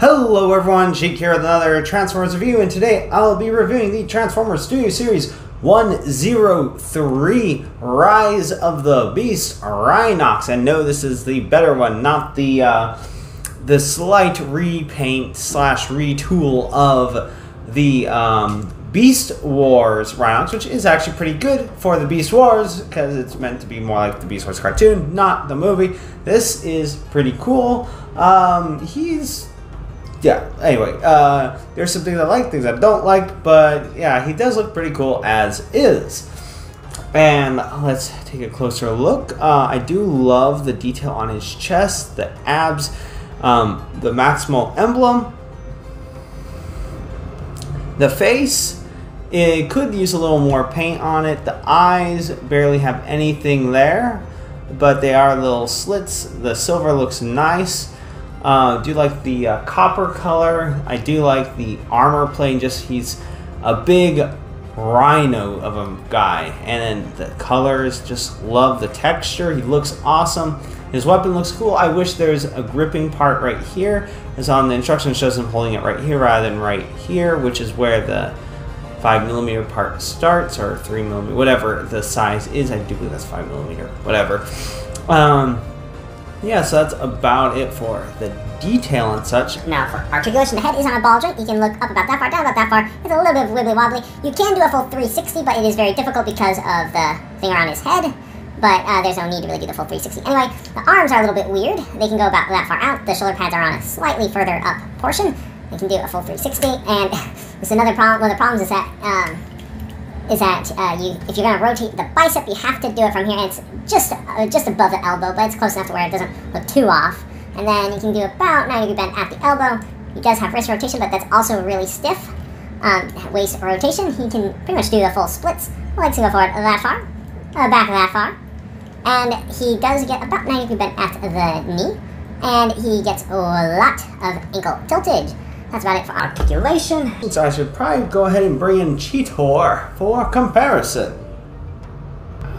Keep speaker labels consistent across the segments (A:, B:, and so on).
A: Hello everyone, Jake here with another Transformers review, and today I'll be reviewing the Transformers Studio Series 103, Rise of the Beast Rhinox. And no, this is the better one, not the slight repaint slash retool of the Beast Wars Rhinox, which is actually pretty good for the Beast Wars because it's meant to be more like the Beast Wars cartoon, not the movie. This is pretty cool. Anyway, there's some things I like, things I don't like, but yeah, he does look pretty cool as is. And let's take a closer look. I do love the detail on his chest, the abs, the Maximal emblem. The face, it could use a little more paint on it. The eyes barely have anything there, but they are little slits. The silver looks nice. I do like the copper color. I do like the armor plane. Just he's a big rhino of a guy, and then the colors. Just love the texture. He looks awesome. His weapon looks cool. I wish there's a gripping part right here, as on the instructions shows him holding it right here rather than right here, which is where the 5mm part starts, or 3mm, whatever the size is. I do believe that's 5mm, whatever. Yeah, so that's about it for the detail and such.
B: Now for articulation, the head is on a ball joint. You can look up about that far, down about that far. It's a little bit of wibbly wobbly. You can do a full 360, but it is very difficult because of the thing around his head. But there's no need to really do the full 360. Anyway, the arms are a little bit weird. They can go about that far out. The shoulder pads are on a slightly further up portion. You can do a full 360. And there's another problem. One of the problems is that if you're going to rotate the bicep, you have to do it from here. And it's just above the elbow, but it's close enough to where it doesn't look too off. And then you can do about 90 degree bend at the elbow. He does have wrist rotation, but that's also really stiff. Waist rotation, he can pretty much do the full splits. Legs can go forward that far, back that far. And he does get about 90 degree bend at the knee. And he gets a lot of ankle tiltage. That's about it for articulation.
A: So I should probably go ahead and bring in Cheetor for comparison.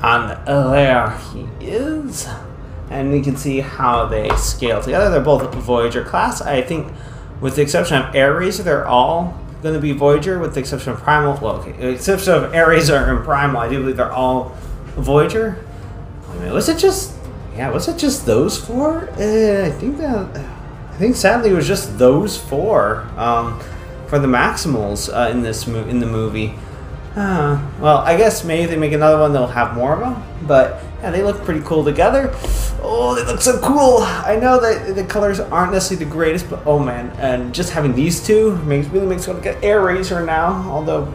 A: And there he is. And we can see how they scale together. They're both Voyager class. I think with the exception of Ares, they're all going to be Voyager with the exception of Primal. Well, okay, with the exception of Ares and Primal, I do believe they're all Voyager. I mean, was it just those four? I think sadly it was just those four for the Maximals in the movie. Well, I guess maybe if they make another one, they'll have more of them. But yeah, they look pretty cool together. Oh, they look so cool. I know that the colors aren't necessarily the greatest, but oh man, and just having these two really makes me want to get Air Razor now. Although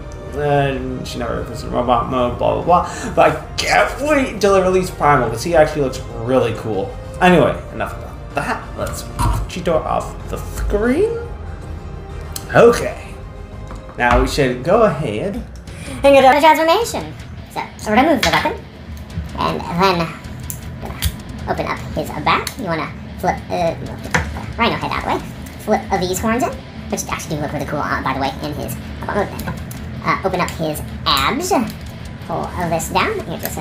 A: she never goes in robot mode, blah blah blah. But I can't wait until they release Primal because he actually looks really cool. Anyway, enough about that. Let's Cheetor off the screen. Okay, now we should go ahead
B: and go to the transformation. So remove the weapon, and then open up his back. You want to flip the rhino head out of the way. Flip these horns in, which actually do look really cool, by the way, in his open up his abs. Pull this down. You're just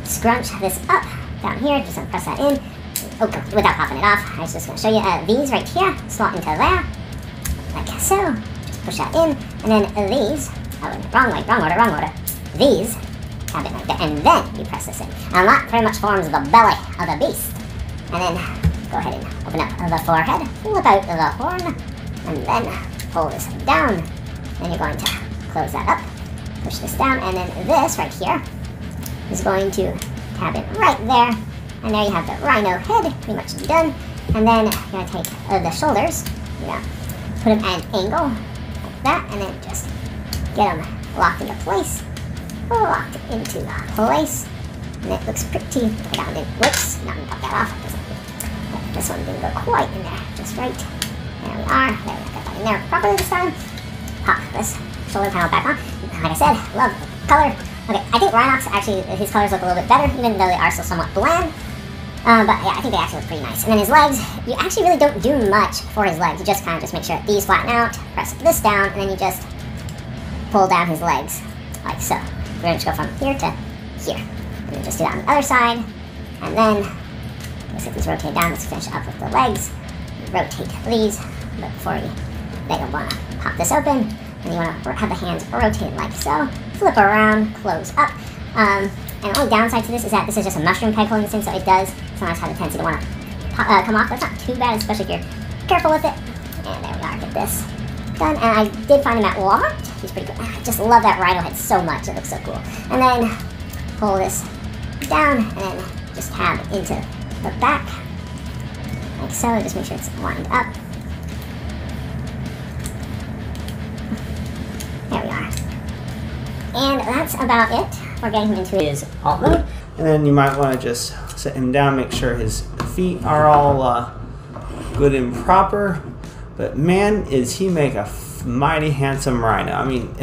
B: scrunch this up down here. Just press that in. Okay, without popping it off. I was just going to show you these right here. Slot into there, like so. Just push that in, and then these. Wrong order. These have it right there, and then you press this in. And that pretty much forms the belly of the beast. And then go ahead and open up the forehead, flip out the horn, and then pull this down. Then you're going to close that up, push this down, and then this right here is going to tab it right there. And there you have the rhino head, pretty much done. And then you're going to take the shoulders, put them at an angle like that, and then just get them locked into place. Locked into place. And it looks pretty. Whoops, not going to pop that off. This one didn't go quite in there, just right. There we are. There, we got that in there properly this time. Pop this shoulder panel back on. Like I said, love the color. Okay, I think Rhinox, actually, his colors look a little bit better, even though they are still somewhat bland. But yeah, I think they actually look pretty nice. And then his legs, you actually really don't do much for his legs. You just kind of just make sure that these flatten out, press this down, and then you just pull down his legs, like so. We're going to go from here to here. And then just do that on the other side. And then, let's get these rotated down. Let's finish up with the legs. rotate these, but before you want to pop this open, and you want to have the hands rotated like so. Flip around, close up. And the only downside to this is that this is just a mushroom peg holding this in, so it does sometimes have a tendency to want to come off. That's not too bad, especially if you're careful with it. And there we are, get this done. And I did find him at Walmart. He's pretty good. I just love that rhino head so much. It looks so cool. And then pull this down, and then just tab into the back, like so. Just make sure it's lined up. There we are. And that's about it for getting him into his alt mode.
A: And then you might want to just set him down, make sure his feet are all good and proper. But man, is he make a mighty handsome rhino. I mean,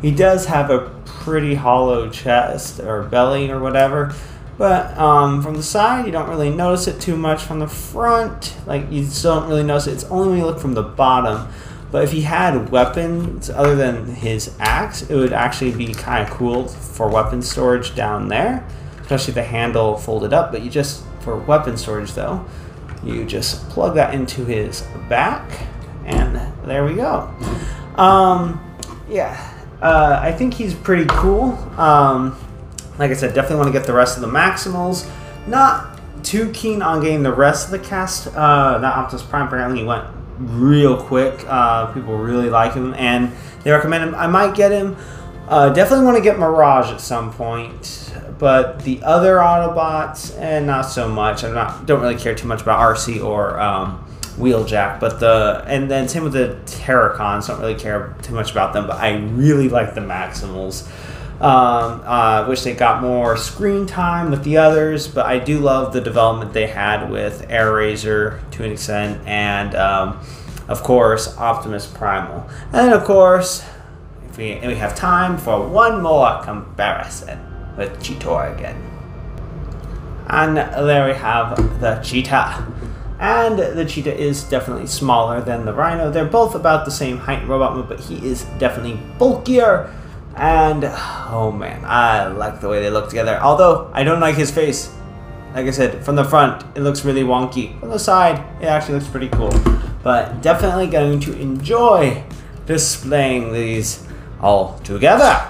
A: he does have a pretty hollow chest or belly or whatever. But from the side, you don't really notice it too much. From the front, like, you still don't really notice it. It's only when you look from the bottom. But if he had weapons other than his axe, it would actually be kind of cool for weapon storage down there, especially the handle folded up. But you just, for weapon storage though, you just plug that into his back, and there we go. I think he's pretty cool. Like I said, definitely want to get the rest of the Maximals. Not too keen on getting the rest of the cast. That Optimus Prime apparently went real quick. People really like him and they recommend him. I might get him. Definitely want to get Mirage at some point, but the other Autobots, not so much. Don't really care too much about RC or Wheeljack, but and then same with the Terracons. Don't really care too much about them, but I really like the Maximals. Wish they got more screen time with the others, but I do love the development they had with AirRaiser to an extent, and of course Optimus Primal. And then of course, if we have time for one more comparison with Cheetor again. And there we have the Cheetah. And the Cheetah is definitely smaller than the Rhino. They're both about the same height in robot mode, but he is definitely bulkier. And oh man, I like the way they look together. Although I don't like his face. Like I said, from the front it looks really wonky. From the side, it actually looks pretty cool. But definitely going to enjoy displaying these all together.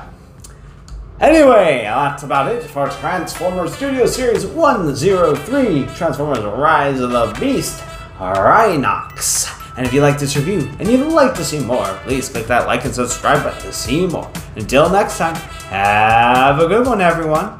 A: Anyway, that's about it for Transformers Studio Series 103, Transformers Rise of the Beast, Rhinox. And if you like this review and you'd like to see more, please click that like and subscribe button to see more. Until next time, have a good one, everyone.